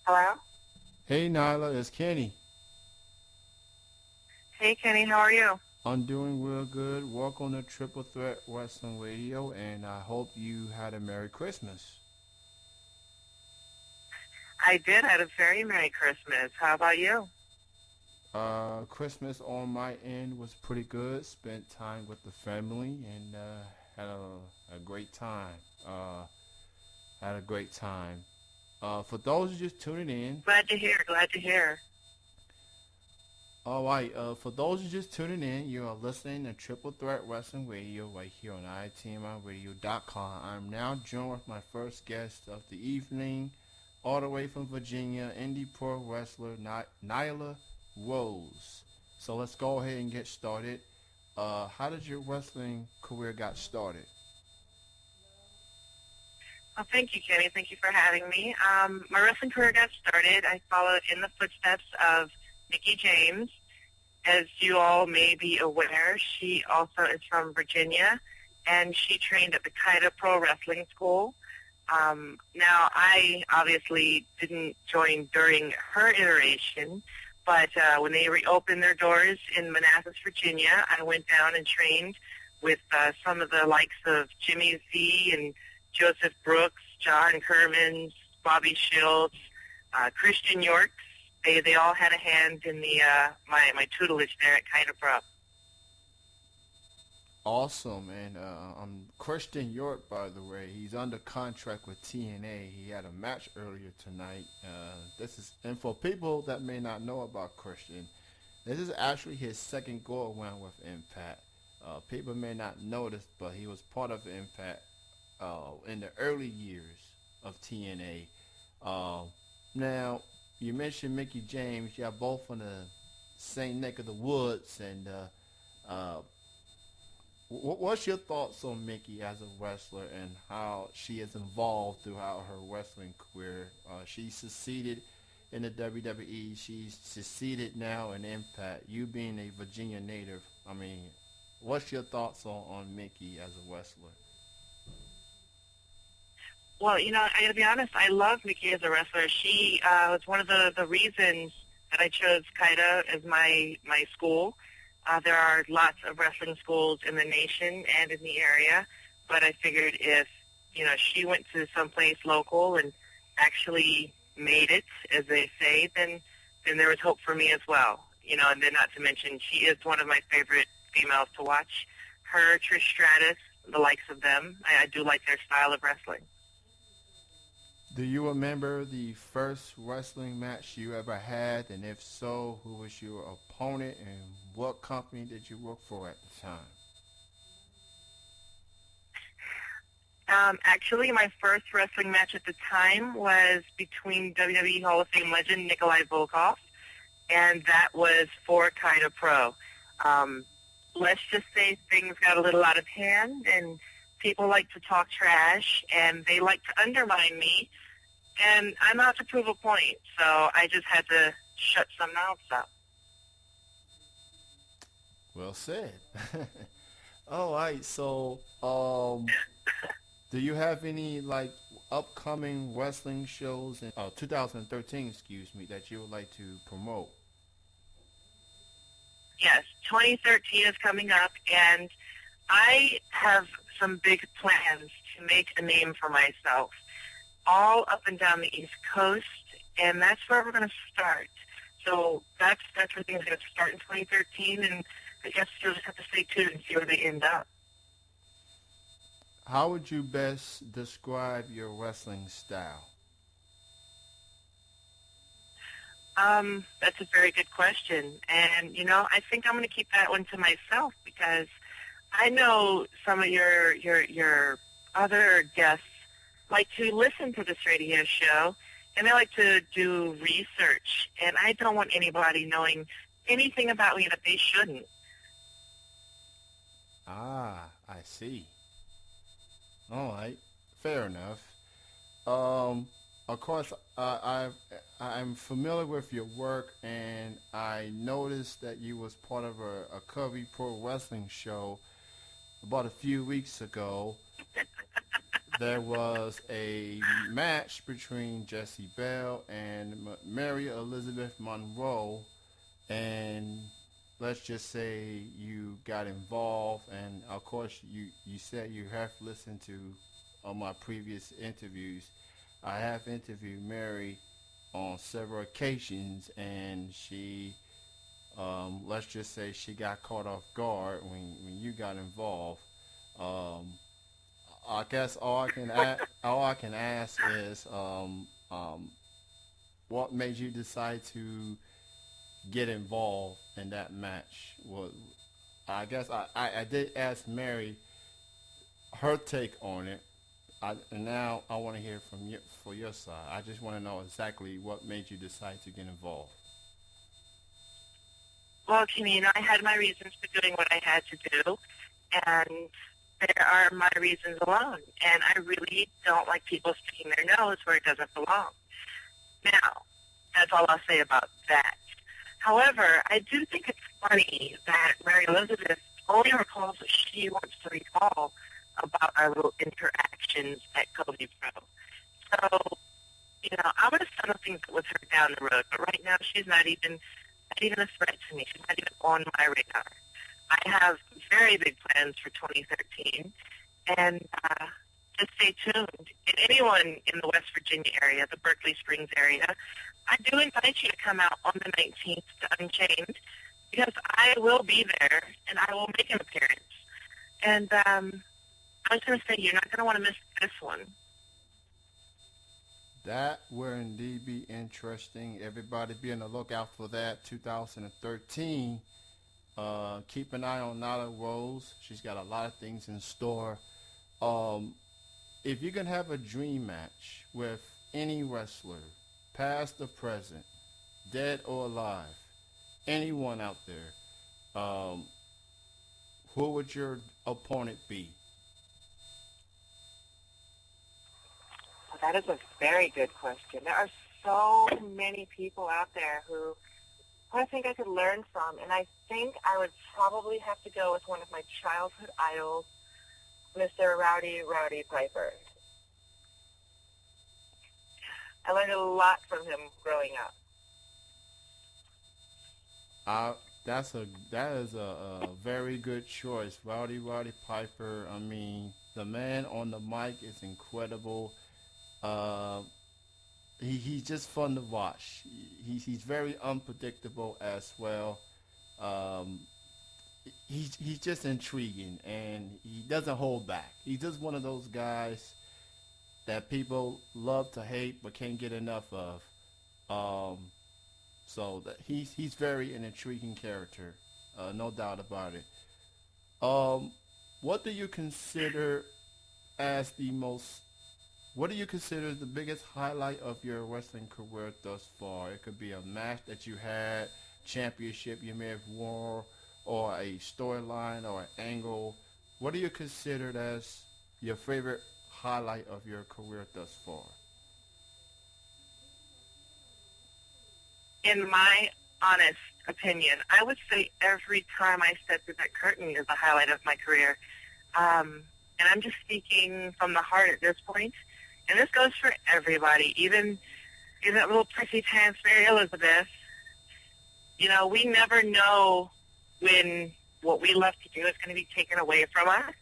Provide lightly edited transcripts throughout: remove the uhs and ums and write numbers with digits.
Hello? Hey Nyla, it's Kenny. Hey, Kenny, how are you? I'm doing real good. Welcome to Triple Threat Wrestling Radio, and I hope you had a Merry Christmas. I did. I had a very Merry Christmas. How about you? Christmas on my end was pretty good. Spent time with the family and had a great time. Had a great time. For those who just tuning in, Glad to hear. Glad to hear. all right. For those who just tuning in, you are listening to Triple Threat Wrestling Radio right here on itmiradio.com. I'm now joined with my first guest of the evening, all the way from Virginia, Indy pro wrestler Nyla Rose. So let's go ahead and get started. How did your wrestling career got started? Well, thank you, Kenny. Thank you for having me. My wrestling career got started. I followed in the footsteps of Nikki James. As you all may be aware, she also is from Virginia, and she trained at the Kaida Pro Wrestling School. Now, I obviously didn't join during her iteration, but when they reopened their doors in Manassas, Virginia, I went down and trained with some of the likes of Jimmy Z and Joseph Brooks, John Kermans, Bobby Shields, Christian Yorks. They all had a hand in the my tutelage there at Kaida Pro. Awesome, and I'm Christian York, by the way. He's under contract with TNA. He had a match earlier tonight. This is, and for people that may not know about Christian, this is actually his second go around with Impact. People may not notice, but he was part of Impact in the early years of TNA. Now, you mentioned Mickey James. Y'all both from the same neck of the woods, and what's your thoughts on Mickey as a wrestler and how she has evolved throughout her wrestling career? She succeeded in the WWE. She's succeeded now in Impact. You being a Virginia native, I mean, what's your thoughts on Mickey as a wrestler? Well, I got to be honest. I love Nikki as a wrestler. She was one of the reasons that I chose Kaida as my school. There are lots of wrestling schools in the nation and in the area, but I figured if she went to someplace local and actually made it, as they say, then there was hope for me as well. And then not to mention she is one of my favorite females to watch. Her, Trish Stratus, the likes of them. I do like their style of wrestling. Do you remember the first wrestling match you ever had? And if so, who was your opponent and what company did you work for at the time? Actually, my first wrestling match at the time was between WWE Hall of Fame legend Nikolai Volkov, and that was for Kaida Pro. Let's just say things got a little out of hand, and people like to talk trash, and they like to undermine me, and I'm out to prove a point, so I just had to shut some mouths up. Well said. All right. So, do you have any like upcoming wrestling shows in 2013, excuse me, that you would like to promote? Yes, 2013 is coming up, and I have some big plans to make a name for myself, all up and down the East Coast, and that's where we're going to start. So that's where things are going to start in 2013, and I guess you'll just have to stay tuned and see where they end up. How would you best describe your wrestling style? That's a very good question, and I think I'm going to keep that one to myself because I know some of your other guests like to listen to this radio show, and they like to do research, and I don't want anybody knowing anything about me that they shouldn't. Ah, I see. All right, fair enough. Of course, I'm familiar with your work, and I noticed that you was part of a Covey Pro Wrestling show about a few weeks ago. there was a match between Jessie Bell and Mary Elizabeth Monroe, and let's just say you got involved, and of course you said you have listened to on my previous interviews. I have interviewed Mary on several occasions, and she, let's just say, she got caught off guard when you got involved. Um, I guess all I can ask is, what made you decide to get involved in that match? Well, I guess I did ask Mary her take on it. And now I want to hear from you for your side. I just want to know exactly what made you decide to get involved. Well, Kimmy, I had my reasons for doing what I had to do, and there are my reasons alone. And I really don't like people sticking their nose where it doesn't belong. Now, that's all I'll say about that. However, I do think it's funny that Mary Elizabeth only recalls what she wants to recall about our little interactions at Cody Pro. So, I would have settled things with her down the road, but right now she's not even a threat to me. She's not even on my radar. I have very big plans for 2013, and just stay tuned. And anyone in the West Virginia area, the Berkeley Springs area, I do invite you to come out on the 19th to Unchained, because I will be there, and I will make an appearance. And I was going to say, you're not going to want to miss this one. That will indeed be interesting. Everybody be on the lookout for that. 2013. Keep an eye on Nyla Rose. She's got a lot of things in store. If you can have a dream match with any wrestler, past or present, dead or alive, anyone out there, who would your opponent be? That is a very good question. There are so many people out there who I think I could learn from, and I think I would probably have to go with one of my childhood idols, Mr. Rowdy Piper. I learned a lot from him growing up. That is a very good choice, Rowdy Piper. I mean, the man on the mic is incredible. He's just fun to watch. He's very unpredictable as well. He's just intriguing, and he doesn't hold back. He's just one of those guys that people love to hate but can't get enough of. So that he's very an intriguing character, no doubt about it. What do you consider as the most What do you consider the biggest highlight of your wrestling career thus far? It could be a match that you had, championship you may have won, or a storyline or an angle. What do you consider as your favorite highlight of your career thus far? In my honest opinion, I would say every time I step through that curtain is the highlight of my career. And I'm just speaking from the heart at this point. And this goes for everybody, even that little prissy pants Mary Elizabeth. We never know when what we love to do is going to be taken away from us.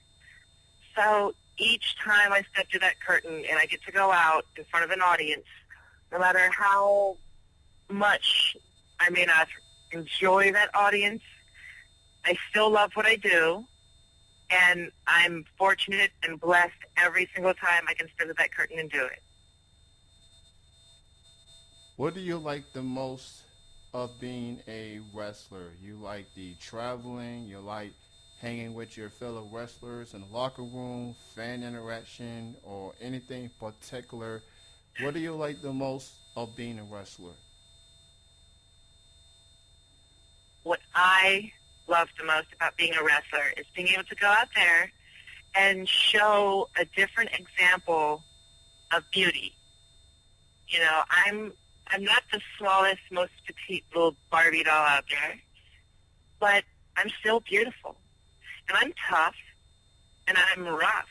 So each time I step through that curtain and I get to go out in front of an audience, no matter how much I may not enjoy that audience, I still love what I do. And I'm fortunate and blessed every single time I can step to that curtain and do it. What do you like the most of being a wrestler? You like the traveling? You like hanging with your fellow wrestlers in the locker room, fan interaction, or anything particular? What do you like the most of being a wrestler? What I love the most about being a wrestler is being able to go out there and show a different example of beauty. I'm not the smallest, most petite little Barbie doll out there, but I'm still beautiful, and I'm tough, and I'm rough,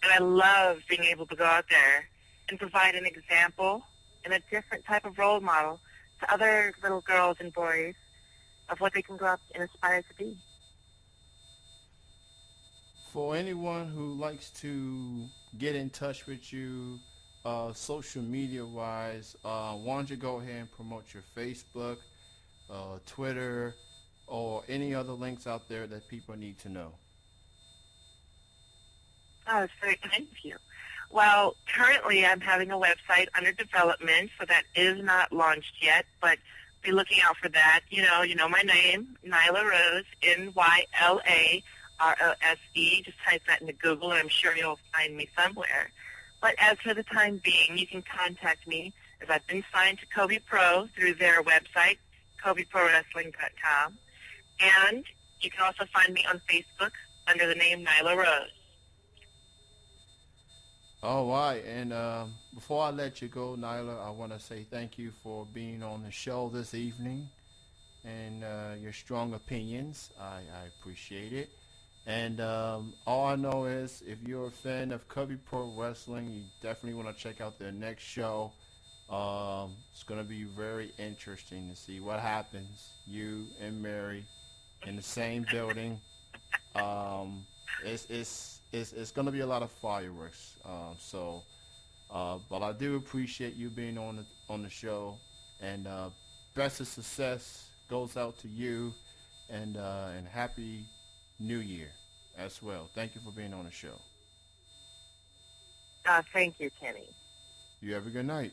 And I love being able to go out there and provide an example and a different type of role model to other little girls and boys of what they can grow up and aspire to be. For anyone who likes to get in touch with you, social media wise, why don't you go ahead and promote your Facebook, Twitter, or any other links out there that people need to know? Oh, it's very kind of you. Well, currently I'm having a website under development, so that is not launched yet, but be looking out for that. You know my name, Nyla Rose, Nylarose. Just type that into Google, and I'm sure you'll find me somewhere. But as for the time being, you can contact me as I've been signed to Kobe Pro through their website, KobeProWrestling.com. And you can also find me on Facebook under the name Nyla Rose. All right, and before I let you go, Nyla, I want to say thank you for being on the show this evening and your strong opinions. I appreciate it. And all I know is if you're a fan of Kobe Pro Wrestling, you definitely want to check out their next show. It's going to be very interesting to see what happens. You and Mary in the same building. It's going to be a lot of fireworks. But I do appreciate you being on the show, and best of success goes out to you, and happy New Year as well. Thank you for being on the show. Thank you, Kenny. You have a good night.